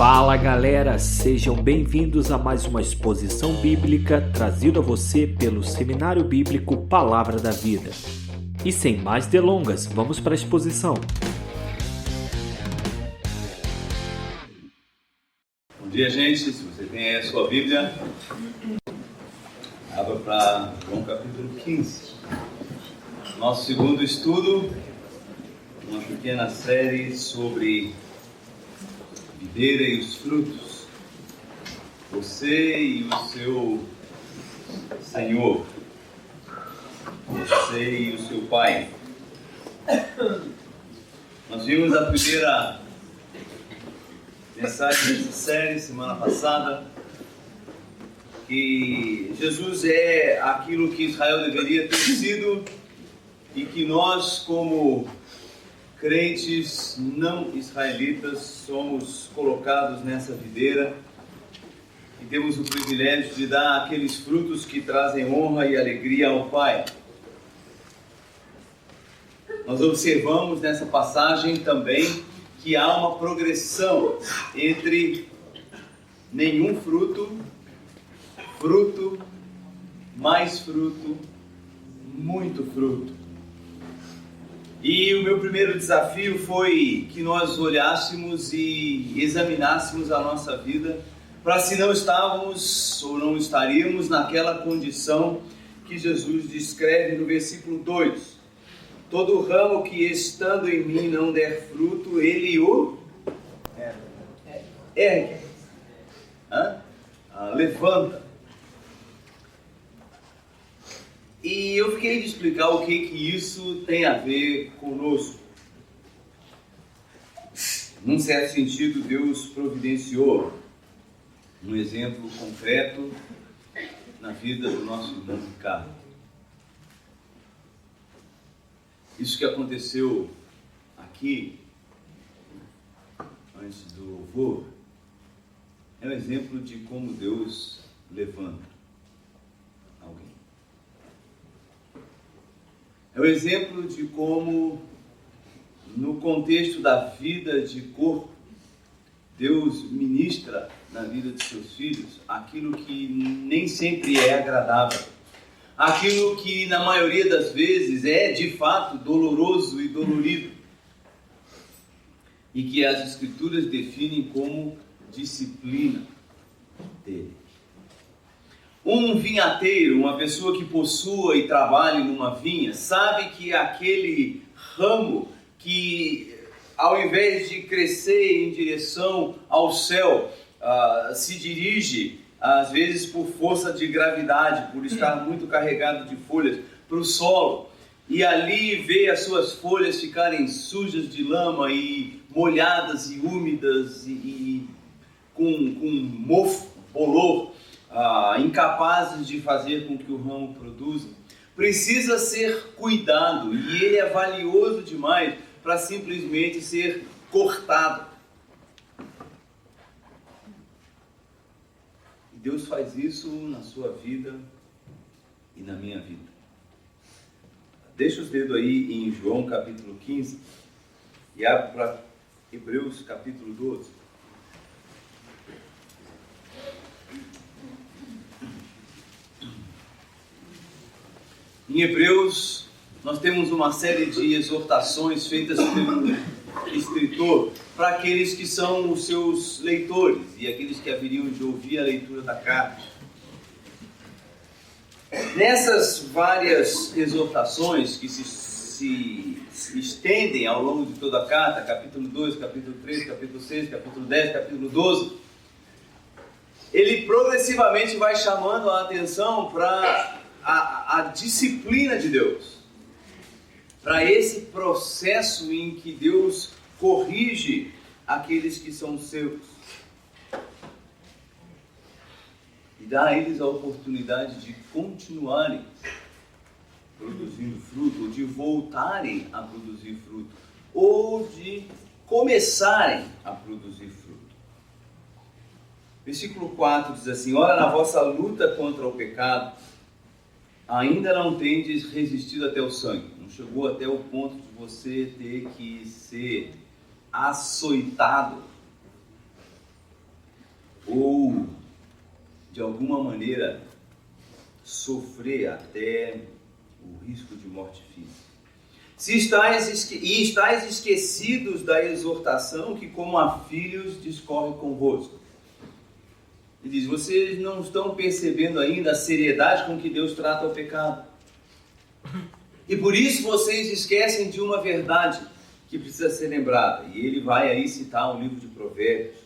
Fala galera, sejam bem-vindos a mais uma exposição bíblica trazida a você pelo Seminário Bíblico Palavra da Vida. E sem mais delongas, vamos para a exposição. Bom dia, gente. Se você tem aí a sua Bíblia, abra para João capítulo 15. Nosso segundo estudo, uma pequena série sobre videira e os frutos. Você e o seu Senhor. Você e o seu Pai. Nós vimos a primeira mensagem dessa série semana passada, que Jesus é aquilo que Israel deveria ter sido e que nós, como crentes não israelitas, somos colocados nessa videira e temos o privilégio de dar aqueles frutos que trazem honra e alegria ao Pai. Nós observamos nessa passagem também que há uma progressão entre nenhum fruto, fruto, mais fruto, muito fruto. E o meu primeiro desafio foi que nós olhássemos e examinássemos a nossa vida para se não estávamos ou não estaríamos naquela condição que Jesus descreve no versículo 2. Todo ramo que estando em mim não der fruto, ele o ergue, levanta. E eu fiquei de explicar o que isso tem a ver conosco. Num certo sentido, Deus providenciou um exemplo concreto na vida do nosso irmão Ricardo. Isso que aconteceu aqui, antes do louvor, é um exemplo de como Deus levanta alguém. É um exemplo de como, no contexto da vida de corpo, Deus ministra na vida de seus filhos aquilo que nem sempre é agradável. Aquilo que, na maioria das vezes, é de fato doloroso e dolorido. E que as Escrituras definem como disciplina dele. Um vinhateiro, uma pessoa que possua e trabalhe numa vinha, sabe que aquele ramo que, ao invés de crescer em direção ao céu, se dirige, às vezes por força de gravidade, por estar muito carregado de folhas, para o solo, e ali vê as suas folhas ficarem sujas de lama e molhadas e úmidas e com mofo, bolor, incapazes de fazer com que o ramo produza, precisa ser cuidado, e ele é valioso demais para simplesmente ser cortado. E Deus faz isso na sua vida e na minha vida. Deixa os dedos aí em João capítulo 15 e abre para Hebreus capítulo 12. Em Hebreus, nós temos uma série de exortações feitas pelo escritor para aqueles que são os seus leitores e aqueles que haveriam de ouvir a leitura da carta. Nessas várias exortações que se estendem ao longo de toda a carta, capítulo 2, capítulo 3, capítulo 6, capítulo 10, capítulo 12, ele progressivamente vai chamando a atenção para a disciplina de Deus, para esse processo em que Deus corrige aqueles que são seus e dá a eles a oportunidade de continuarem produzindo fruto, ou de voltarem a produzir fruto, ou de começarem a produzir fruto. Versículo 4 diz assim: ora, na vossa luta contra o pecado, ainda não tendes resistido até o sangue. Não chegou até o ponto de você ter que ser açoitado ou de alguma maneira sofrer até o risco de morte física. Se estáis esquecidos da exortação que como a filhos discorre convosco. Ele diz, vocês não estão percebendo ainda a seriedade com que Deus trata o pecado. E por isso vocês esquecem de uma verdade que precisa ser lembrada. E ele vai aí citar o livro de Provérbios,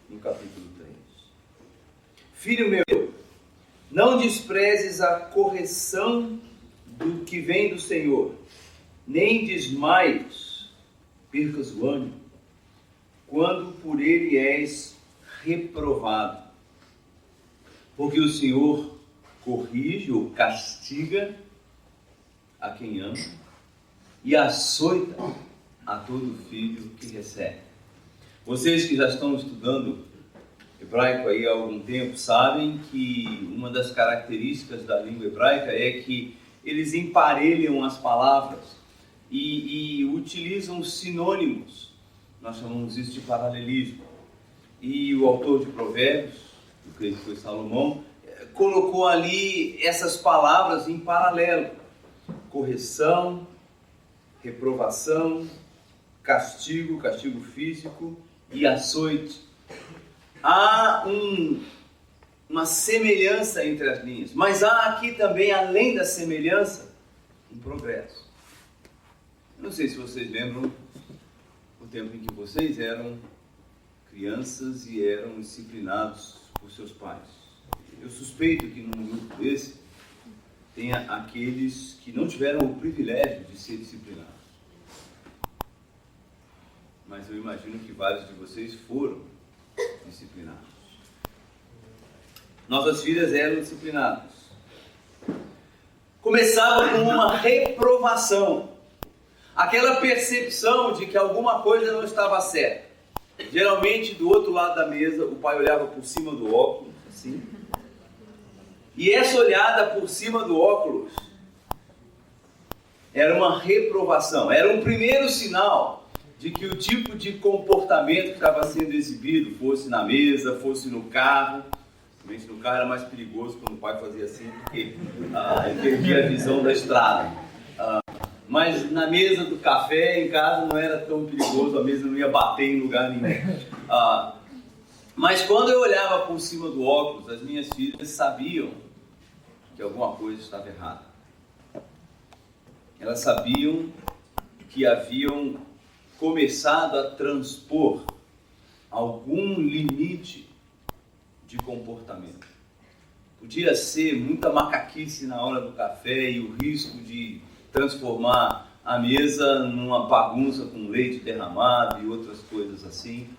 no capítulo 3. Filho meu, não desprezes a correção do que vem do Senhor, nem desmaies, percas o ânimo, quando por ele és reprovado. Porque o Senhor corrige ou castiga a quem ama e açoita a todo filho que recebe. Vocês que já estão estudando hebraico aí há algum tempo sabem que uma das características da língua hebraica é que eles emparelham as palavras e utilizam sinônimos. Nós chamamos isso de paralelismo. E o autor de Provérbios, eu creio que foi Salomão, colocou ali essas palavras em paralelo. Correção, reprovação, castigo, castigo físico e açoite. Há uma semelhança entre as linhas, mas há aqui também, além da semelhança, um progresso. Eu não sei se vocês lembram o tempo em que vocês eram crianças e eram disciplinados por seus pais. Eu suspeito que num grupo desse tenha aqueles que não tiveram o privilégio de ser disciplinados. Mas eu imagino que vários de vocês foram disciplinados. Nossas filhas eram disciplinadas. Começava com uma reprovação. Aquela percepção de que alguma coisa não estava certa. Geralmente, do outro lado da mesa, o pai olhava por cima do óculos, assim. E essa olhada por cima do óculos era uma reprovação. Era um primeiro sinal de que o tipo de comportamento que estava sendo exibido, fosse na mesa, fosse no carro. Realmente no carro era mais perigoso quando o pai fazia assim, porque ele perdia a visão da estrada. Mas na mesa do café, em casa, não era tão perigoso, a mesa não ia bater em lugar nenhum. Mas quando eu olhava por cima do óculos, as minhas filhas sabiam que alguma coisa estava errada. Elas sabiam que haviam começado a transpor algum limite de comportamento. Podia ser muita macaquice na hora do café e o risco de transformar a mesa numa bagunça com leite derramado e outras coisas assim.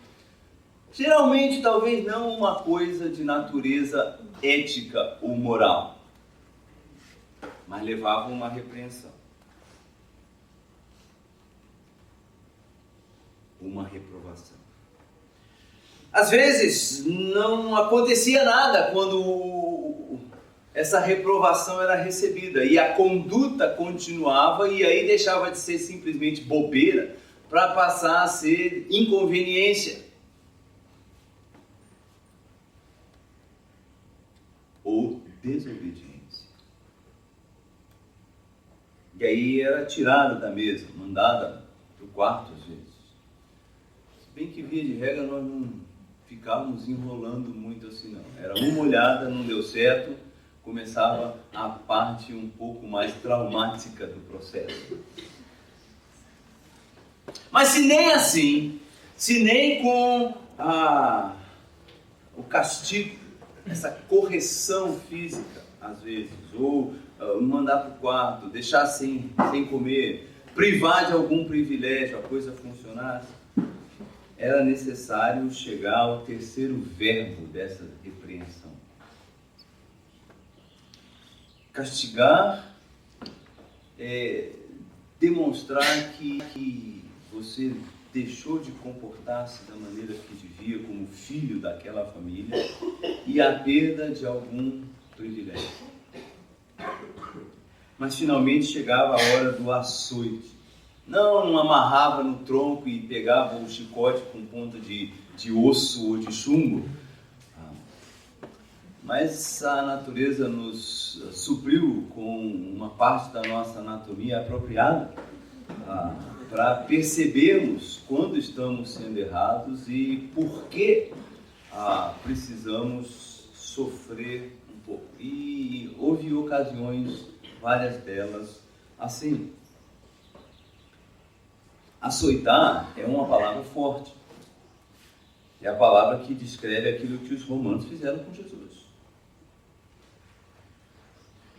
Geralmente, talvez não uma coisa de natureza ética ou moral, mas levava uma repreensão, uma reprovação. Às vezes não acontecia nada quando essa reprovação era recebida e a conduta continuava e aí deixava de ser simplesmente bobeira para passar a ser inconveniência ou desobediência. E aí era tirada da mesa, mandada para o quarto às vezes. Se bem que via de regra nós não ficávamos enrolando muito assim não. Era uma olhada, não deu certo, começava a parte um pouco mais traumática do processo. Mas se nem assim, se nem com o castigo, essa correção física às vezes, ou mandar para o quarto, deixar sem comer, privar de algum privilégio, a coisa funcionasse, era necessário chegar ao terceiro verbo dessa repreensão. Castigar é demonstrar que você deixou de comportar-se da maneira que devia como filho daquela família e a perda de algum privilégio. Mas finalmente chegava a hora do açoite. Não amarrava no tronco e pegava o chicote com ponta de osso ou de chumbo. mas a natureza nos supriu com uma parte da nossa anatomia apropriada para percebermos quando estamos sendo errados e por que precisamos sofrer um pouco. E houve ocasiões, várias delas, assim. Açoitar é uma palavra forte. É a palavra que descreve aquilo que os romanos fizeram com Jesus.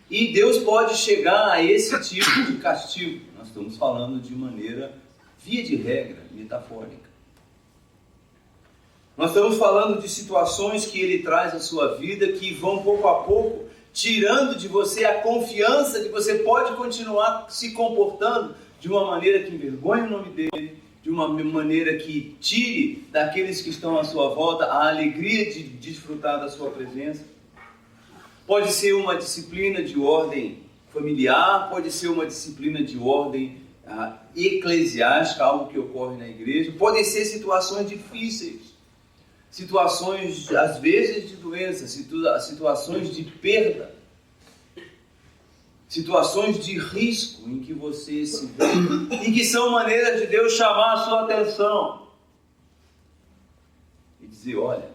E Deus pode chegar a esse tipo de castigo. Nós estamos falando de maneira, via de regra, metafórica. Nós estamos falando de situações que Ele traz à sua vida que vão pouco a pouco tirando de você a confiança de que você pode continuar se comportando de uma maneira que envergonhe o nome dEle, de uma maneira que tire daqueles que estão à sua volta a alegria de desfrutar da sua presença. Pode ser uma disciplina de ordem familiar, pode ser uma disciplina de ordem eclesiástica, algo que ocorre na igreja. Podem ser situações difíceis, situações, às vezes, de doença, situações de perda, situações de risco em que você se vê, e que são maneiras de Deus chamar a sua atenção e dizer: olha,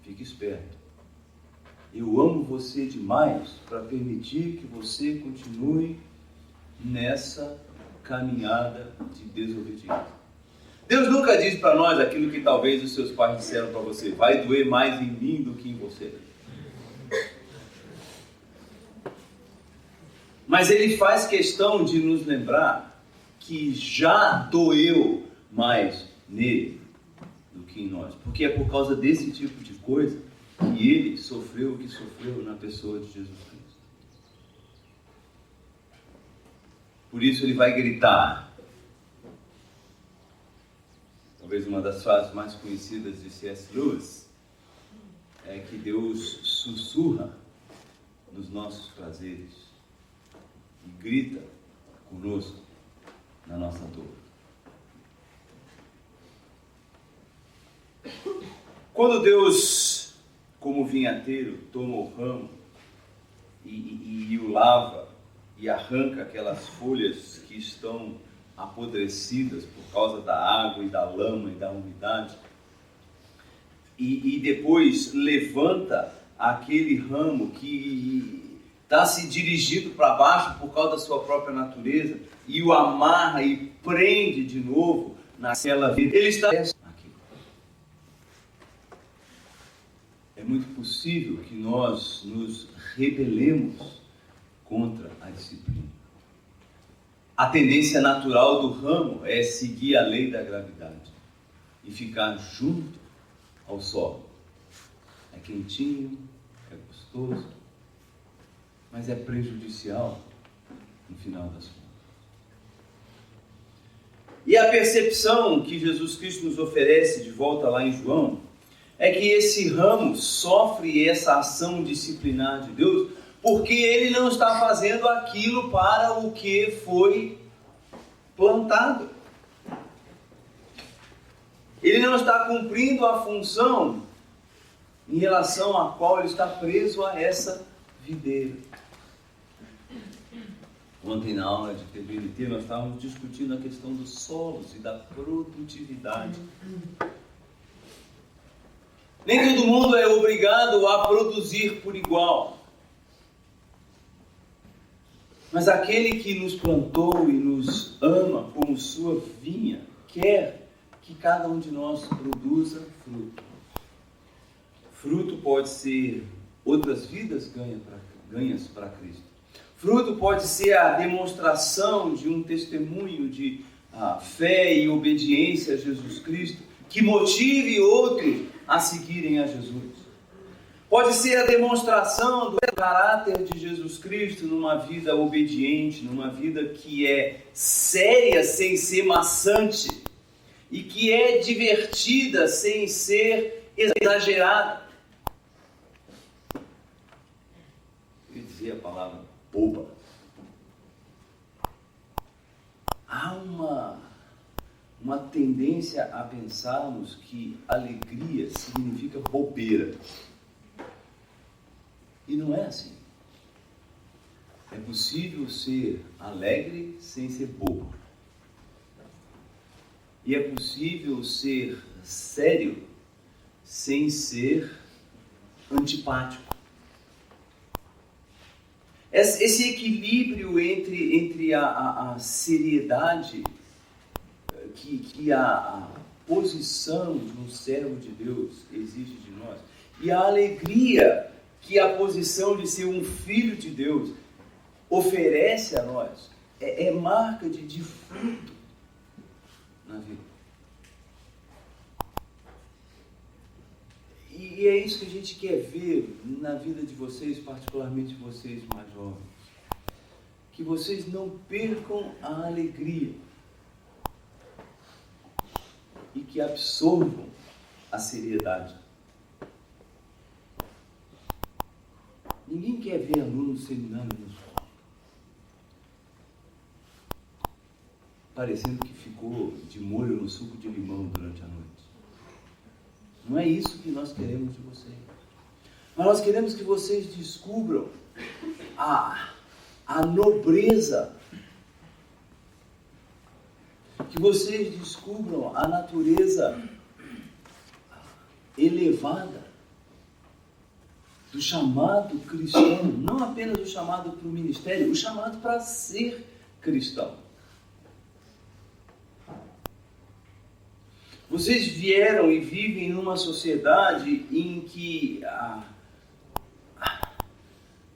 fique esperto. Eu amo você demais para permitir que você continue nessa caminhada de desobediência. Deus nunca diz para nós aquilo que talvez os seus pais disseram para você: vai doer mais em mim do que em você. Mas Ele faz questão de nos lembrar que já doeu mais nele do que em nós. Porque é por causa desse tipo de coisa que Ele sofreu o que sofreu na pessoa de Jesus Cristo. Por isso Ele vai gritar. Talvez uma das frases mais conhecidas de C.S. Lewis é que Deus sussurra nos nossos prazeres e grita conosco na nossa dor. Quando Deus, como vinhateiro, toma o ramo e o lava e arranca aquelas folhas que estão apodrecidas por causa da água e da lama e da umidade, e depois levanta aquele ramo que está se dirigindo para baixo por causa da sua própria natureza e o amarra e prende de novo naquela vida, ele está aqui. É muito possível que nós nos rebelemos contra a disciplina. A tendência natural do ramo é seguir a lei da gravidade e ficar junto ao solo. É quentinho, é gostoso, mas é prejudicial no final das contas. E a percepção que Jesus Cristo nos oferece de volta lá em João é que esse ramo sofre essa ação disciplinar de Deus porque ele não está fazendo aquilo para o que foi plantado. Ele não está cumprindo a função em relação à qual ele está preso a essa videira. Ontem, na aula de TBNT, nós estávamos discutindo a questão dos solos e da produtividade. Nem todo mundo é obrigado a produzir por igual. Mas aquele que nos plantou e nos ama como sua vinha, quer que cada um de nós produza fruto. Fruto pode ser outras vidas ganhas para Cristo. Fruto pode ser a demonstração de um testemunho de fé e obediência a Jesus Cristo, que motive outros a seguirem a Jesus. Pode ser a demonstração do caráter de Jesus Cristo numa vida obediente, numa vida que é séria sem ser maçante e que é divertida sem ser exagerada. Eu ia dizer a palavra boba. Há uma tendência a pensarmos que alegria significa bobeira. E não é assim. É possível ser alegre sem ser bobo. E é possível ser sério sem ser antipático. Esse equilíbrio entre a seriedade que a posição de um servo de Deus exige de nós e a alegria que a posição de ser um filho de Deus oferece a nós é marca de fruto na vida. E é isso que a gente quer ver na vida de vocês, particularmente vocês mais jovens. Que vocês não percam a alegria e que absorvam a seriedade. Ninguém quer ver aluno no seminário parecendo que ficou de molho no suco de limão durante a noite. Não é isso que nós queremos de vocês. Mas nós queremos que vocês descubram a nobreza, que vocês descubram a natureza elevada do chamado cristão, não apenas o chamado para o ministério, o chamado para ser cristão. Vocês vieram e vivem numa sociedade em que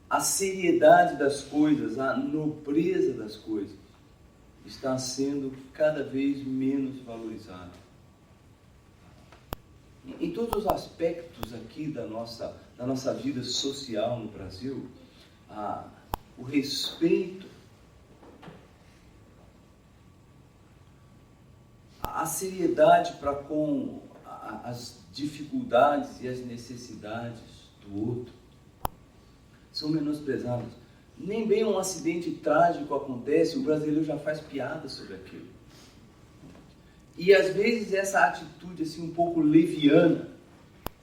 a seriedade das coisas, a nobreza das coisas está sendo cada vez menos valorizada. Em todos os aspectos aqui da nossa vida social no Brasil, o respeito, a seriedade para com as dificuldades e as necessidades do outro são menosprezadas. Nem bem um acidente trágico acontece, o brasileiro já faz piada sobre aquilo. E às vezes essa atitude assim um pouco leviana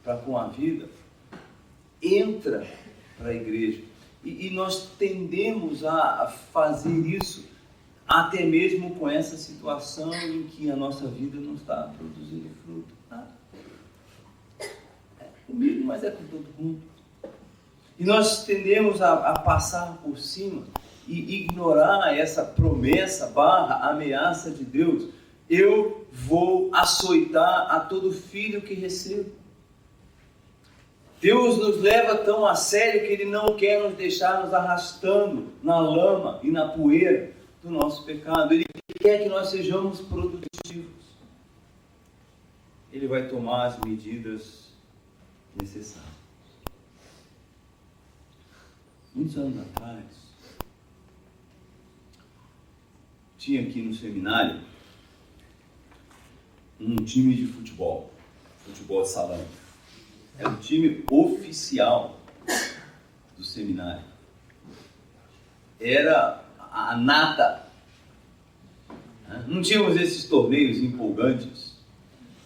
para com a vida entra para a igreja. E nós tendemos a fazer isso até mesmo com essa situação em que a nossa vida não está produzindo fruto. É comigo, mas é com todo mundo. E nós tendemos a passar por cima e ignorar essa promessa / ameaça de Deus. Eu vou açoitar a todo filho que recebo. Deus nos leva tão a sério que Ele não quer nos deixar nos arrastando na lama e na poeira do nosso pecado. Ele quer que nós sejamos produtivos. Ele vai tomar as medidas necessárias. Muitos anos atrás, tinha aqui no seminário um time de futebol de salão. Era o time oficial do seminário. Era a nata. Não tínhamos esses torneios empolgantes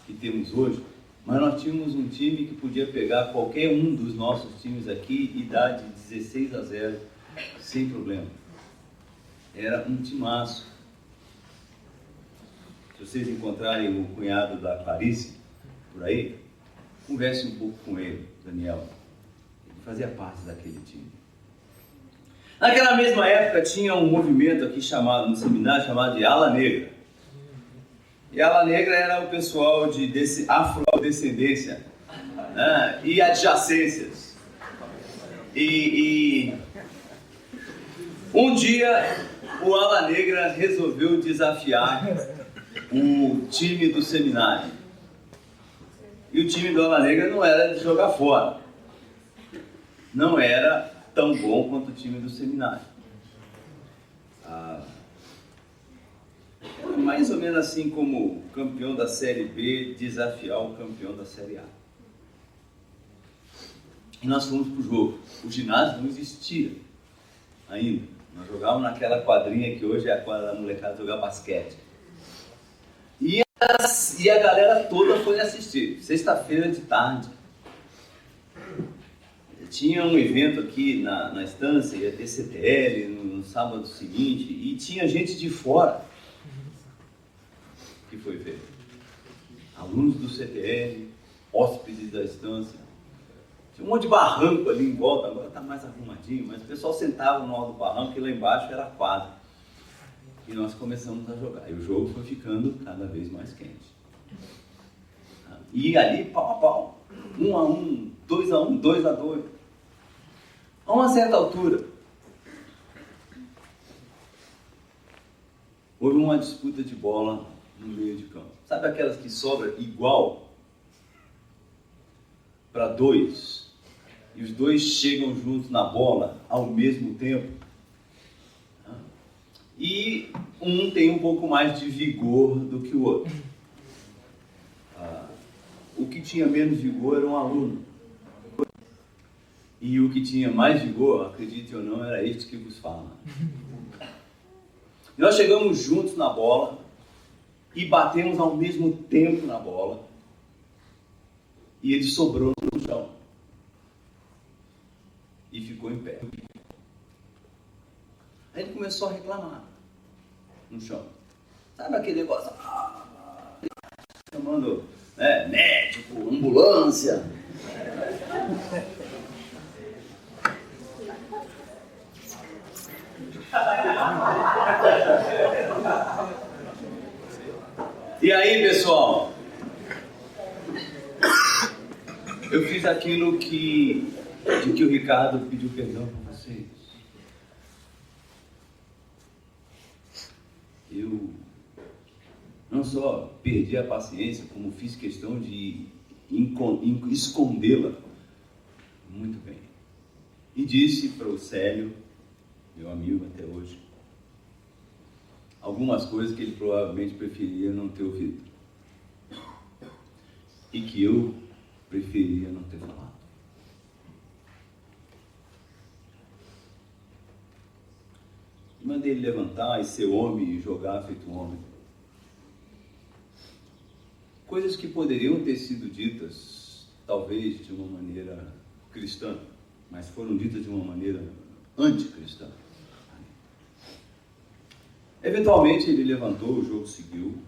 que temos hoje, mas nós tínhamos um time que podia pegar qualquer um dos nossos times aqui e dar de 16-0 sem problema. Era um timaço. Se vocês encontrarem o cunhado da Clarice por aí, converse um pouco com ele, Daniel. Ele fazia parte daquele time. Naquela mesma época tinha um movimento aqui no seminário chamado de Ala Negra. E Ala Negra era o pessoal de afrodescendência, né, e adjacências. E um dia o Ala Negra resolveu desafiar o time do seminário. E o time do Ala Negra não era de jogar fora. Não era tão bom quanto o time do seminário. Mais ou menos assim como o campeão da Série B desafiar o campeão da Série A. E nós fomos para o jogo. O ginásio não existia ainda. Nós jogávamos naquela quadrinha que hoje é a quadra da molecada jogar basquete. E a galera toda foi assistir. Sexta-feira de tarde. tinha um evento aqui na estância, ia ter CTL no sábado seguinte, e tinha gente de fora que foi feito. Alunos do CTL, hóspedes da estância. Tinha um monte de barranco ali em volta, agora está mais arrumadinho, mas o pessoal sentava no alto do barranco e lá embaixo era quadra. E nós começamos a jogar. E o jogo foi ficando cada vez mais quente. E ali, pau a pau. 1-1, 2-1, 2-2. A uma certa altura, houve uma disputa de bola no meio de campo. Sabe aquelas que sobra igual para dois? E os dois chegam juntos na bola ao mesmo tempo? E um tem um pouco mais de vigor do que o outro. O que tinha menos vigor era um aluno. E o que tinha mais vigor, acredite ou não, era este que vos fala. E nós chegamos juntos na bola e batemos ao mesmo tempo na bola. E ele sobrou no chão. E ficou em pé. Aí ele começou a reclamar no chão. Sabe aquele negócio? Chamando médico, ambulância. E aí, pessoal? Eu fiz aquilo de que o Ricardo pediu perdão para vocês. Eu não só perdi a paciência, como fiz questão de escondê-la muito bem. E disse para o Célio, meu amigo até hoje, algumas coisas que ele provavelmente preferia não ter ouvido. E que eu preferia não ter falado. E mandei ele levantar e ser homem e jogar feito homem. Coisas que poderiam ter sido ditas, talvez, de uma maneira cristã, mas foram ditas de uma maneira anticristã. Eventualmente ele levantou, o jogo seguiu,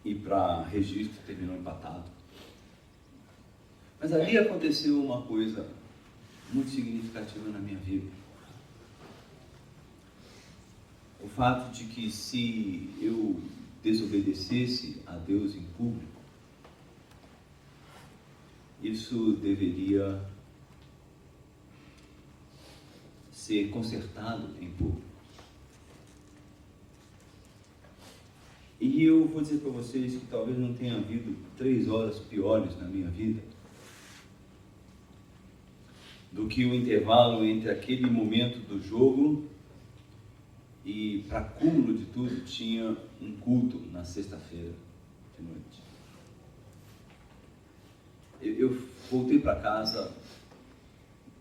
e para registro terminou empatado. Mas ali aconteceu uma coisa muito significativa na minha vida. O fato de que se eu desobedecesse a Deus em público, isso deveria ser consertado em público. E eu vou dizer para vocês que talvez não tenha havido 3 horas piores na minha vida do que o intervalo entre aquele momento do jogo e, para cúmulo de tudo, tinha um culto na sexta-feira de noite. Eu voltei para casa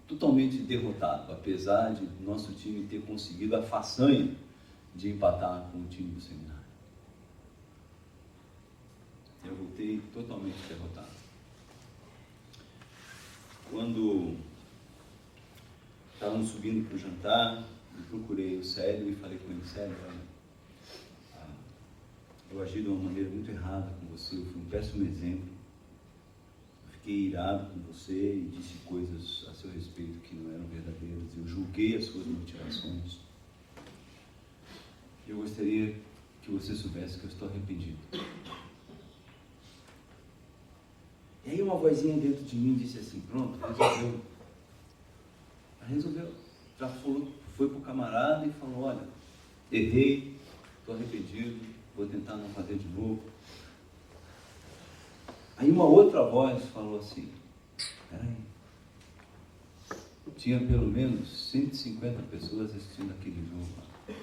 totalmente derrotado, apesar de nosso time ter conseguido a façanha de empatar com o time do seminário. Eu voltei totalmente derrotado. Quando estávamos subindo para o jantar, eu procurei o Célio e falei com ele: Célio, olha, eu agi de uma maneira muito errada com você, eu fui um péssimo exemplo. Eu fiquei irado com você e disse coisas a seu respeito que não eram verdadeiras. Eu julguei as suas motivações. Eu gostaria que você soubesse que eu estou arrependido. E aí uma vozinha dentro de mim disse assim: pronto, resolveu. Resolveu. Já foi para o camarada e falou: olha, errei, estou arrependido, vou tentar não fazer de novo. Aí uma outra voz falou assim: peraí, tinha pelo menos 150 pessoas assistindo aquele jogo lá.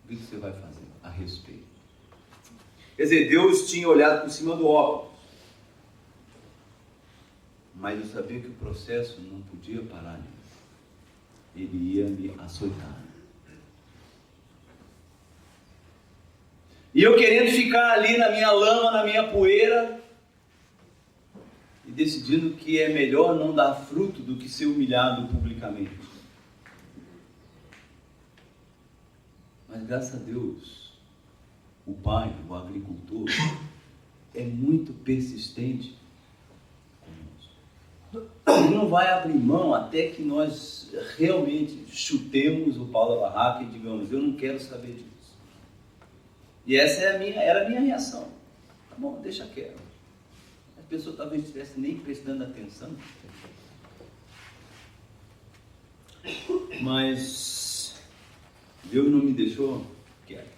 O que você vai fazer a respeito? Quer dizer, Deus tinha olhado por cima do óculos. Mas eu sabia que o processo não podia parar ali. Ele ia me açoitar. E eu querendo ficar ali na minha lama, na minha poeira. E decidindo que é melhor não dar fruto do que ser humilhado publicamente. Mas graças a Deus, o pai, o agricultor, é muito persistente conosco. Ele não vai abrir mão até que nós realmente chutemos o pau da barraca e digamos, eu não quero saber disso. E essa era a minha reação. Tá bom, deixa quieto. A pessoa talvez não estivesse nem prestando atenção. Mas Deus não me deixou quieto.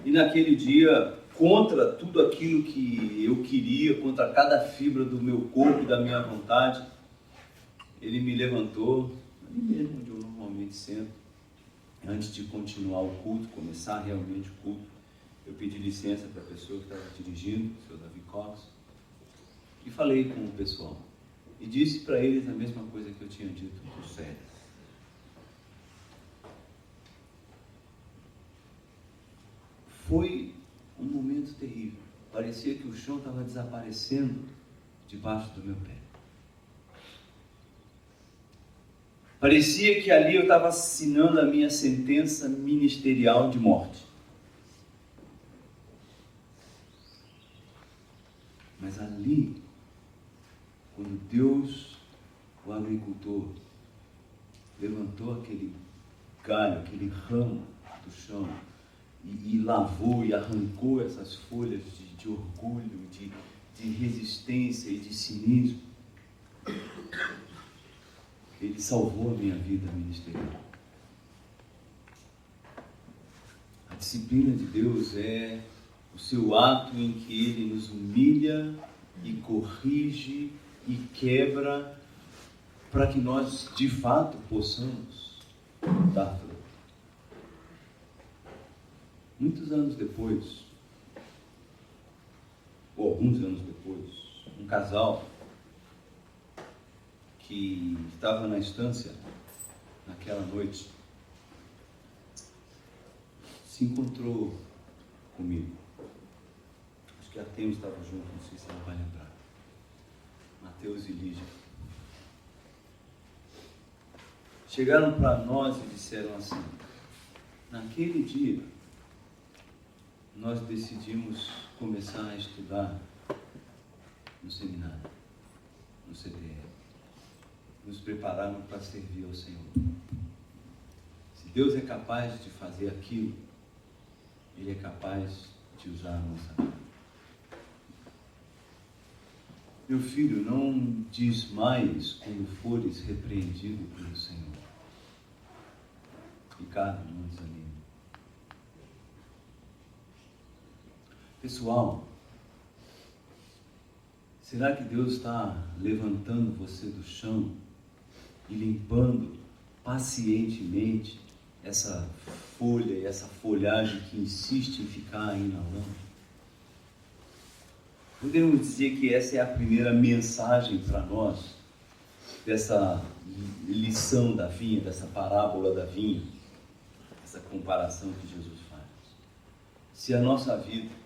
E naquele dia, contra tudo aquilo que eu queria, contra cada fibra do meu corpo, da minha vontade, Ele me levantou, ali mesmo onde eu normalmente sento, antes de continuar o culto, começar realmente o culto. Eu pedi licença para a pessoa que estava dirigindo, o seu Davi Cox, e falei com o pessoal. E disse para eles a mesma coisa que eu tinha dito para o Célio. Foi um momento terrível. Parecia que o chão estava desaparecendo debaixo do meu pé. Parecia que ali eu estava assinando a minha sentença ministerial de morte. Mas ali, quando Deus, o agricultor, levantou aquele galho, aquele ramo do chão e lavou e arrancou essas folhas de orgulho, de resistência e de cinismo, Ele salvou a minha vida ministerial. A disciplina de Deus é o seu ato em que Ele nos humilha e corrige e quebra para que nós, de fato, possamos dar fruto. Muitos anos depois, ou alguns anos depois, um casal que estava na estância naquela noite se encontrou comigo. Acho que a Temi estava junto, não sei se ela vai lembrar. Mateus e Lígia. Chegaram para nós e disseram assim: naquele dia, nós decidimos começar a estudar no seminário, no CTR. Nos prepararam para servir ao Senhor. Se Deus é capaz de fazer aquilo, Ele é capaz de usar a nossa vida. Meu filho, não desmaies quando fores repreendido pelo Senhor. Ricardo, não desanime. Pessoal, será que Deus está levantando você do chão e limpando pacientemente essa folha e essa folhagem que insiste em ficar aí na lama? Podemos dizer que essa é a primeira mensagem para nós dessa lição da vinha, dessa parábola da vinha, essa comparação que Jesus faz. Se a nossa vida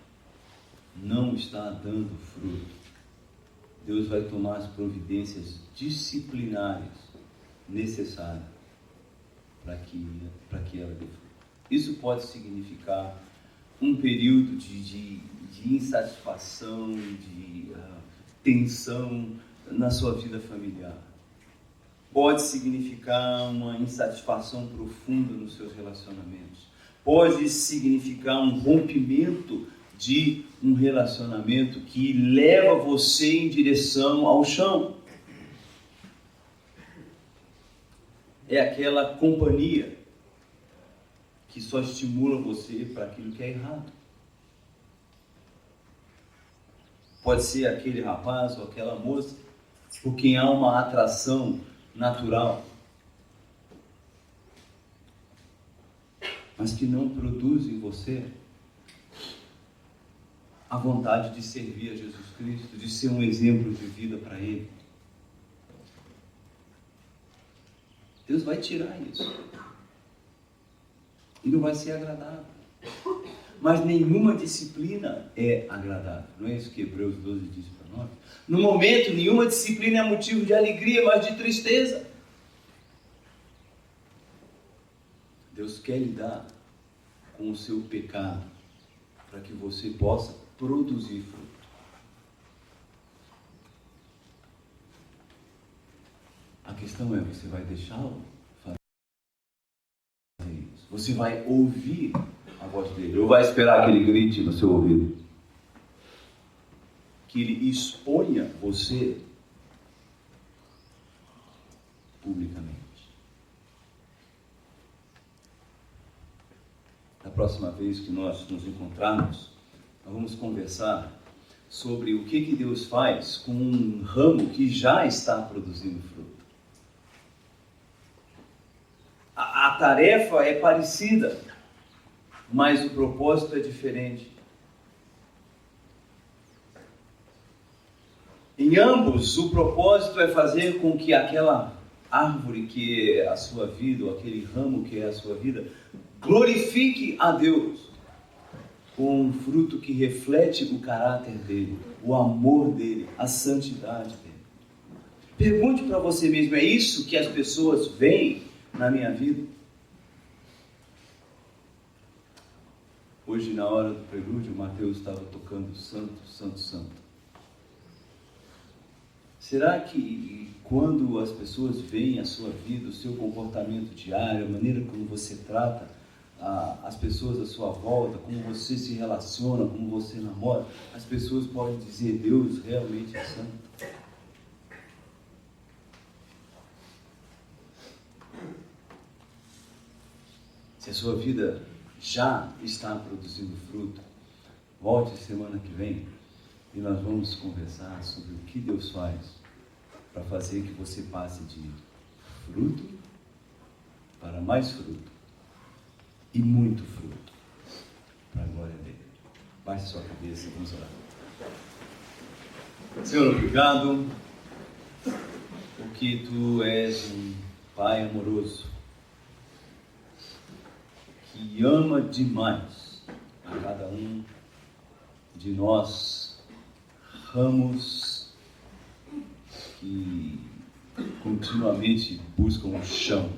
não está dando fruto, Deus vai tomar as providências disciplinares necessárias para que ela dê fruto. Isso pode significar um período de insatisfação, de tensão na sua vida familiar. Pode significar uma insatisfação profunda nos seus relacionamentos. Pode significar um rompimento de um relacionamento que leva você em direção ao chão. É aquela companhia que só estimula você para aquilo que é errado. Pode ser aquele rapaz ou aquela moça por quem há uma atração natural, mas que não produz em você a vontade de servir a Jesus Cristo, de ser um exemplo de vida para Ele. Deus vai tirar isso. E não vai ser agradável. mas nenhuma disciplina é agradável. Não é isso que Hebreus 12 diz para nós? No momento, nenhuma disciplina é motivo de alegria, mas de tristeza. Deus quer lidar com o seu pecado para que você possa produzir fruto. A questão é, você vai deixá-lo fazer isso? Você vai ouvir a voz dele? Ou vai esperar que ele grite no seu ouvido? Que ele exponha você publicamente? Da próxima vez que nós nos encontrarmos, nós vamos conversar sobre o que Deus faz com um ramo que já está produzindo fruto. A tarefa é parecida, mas o propósito é diferente. Em ambos, o propósito é fazer com que aquela árvore que é a sua vida, ou aquele ramo que é a sua vida, glorifique a Deus com um fruto que reflete o caráter dele, o amor dele, a santidade dele. Pergunte para você mesmo, é isso que as pessoas veem na minha vida? Hoje, na hora do prelúdio, o Mateus estava tocando Santo, Santo, Santo. Será que quando as pessoas veem a sua vida, o seu comportamento diário, a maneira como você trata as pessoas à sua volta, como você se relaciona, como você namora, as pessoas podem dizer, Deus realmente é santo? Se a sua vida já está produzindo fruto, volte semana que vem e nós vamos conversar sobre o que Deus faz para fazer que você passe de fruto para mais fruto e muito fruto para a glória dele. Baixe sua cabeça e vamos orar. Senhor, obrigado porque Tu és um Pai amoroso que ama demais a cada um de nós, ramos que continuamente buscam o chão,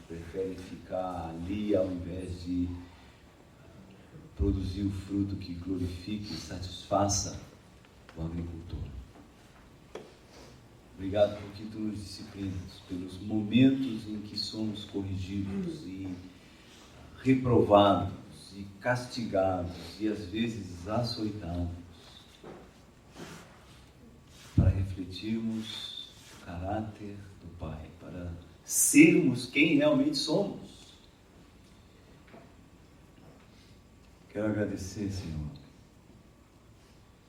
preferem ficar ali ao invés de produzir o fruto que glorifique e satisfaça o agricultor. Obrigado porque Tu nos disciplinas, pelos momentos em que somos corrigidos e reprovados e castigados e às vezes açoitados, para refletirmos o caráter do Pai, para sermos quem realmente somos. Quero agradecer, Senhor,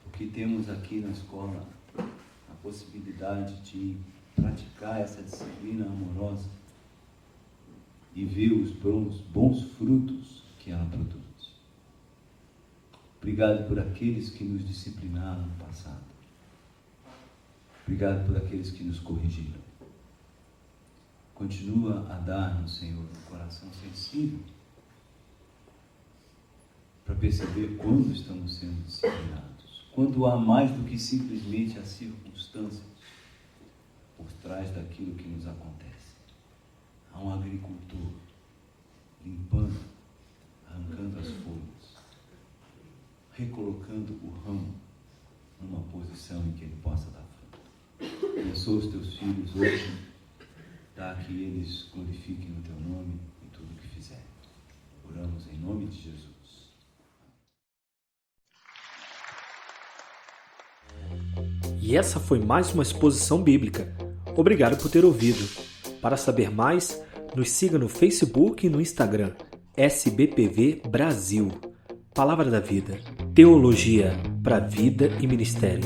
porque temos aqui na escola a possibilidade de praticar essa disciplina amorosa e ver os bons frutos que ela produz. Obrigado por aqueles que nos disciplinaram no passado. Obrigado por aqueles que nos corrigiram. Continua a dar-nos, Senhor, um coração sensível para perceber quando estamos sendo disciplinados, quando há mais do que simplesmente as circunstâncias por trás daquilo que nos acontece. Há um agricultor limpando, arrancando as folhas, recolocando o ramo numa posição em que ele possa dar fruto. Abençoa os teus filhos hoje, dá que eles glorifiquem o teu nome em tudo o que fizerem. Oramos em nome de Jesus. E essa foi mais uma exposição bíblica. Obrigado por ter ouvido. Para saber mais, nos siga no Facebook e no Instagram, SBPV Brasil. Palavra da Vida. Teologia para vida e ministério.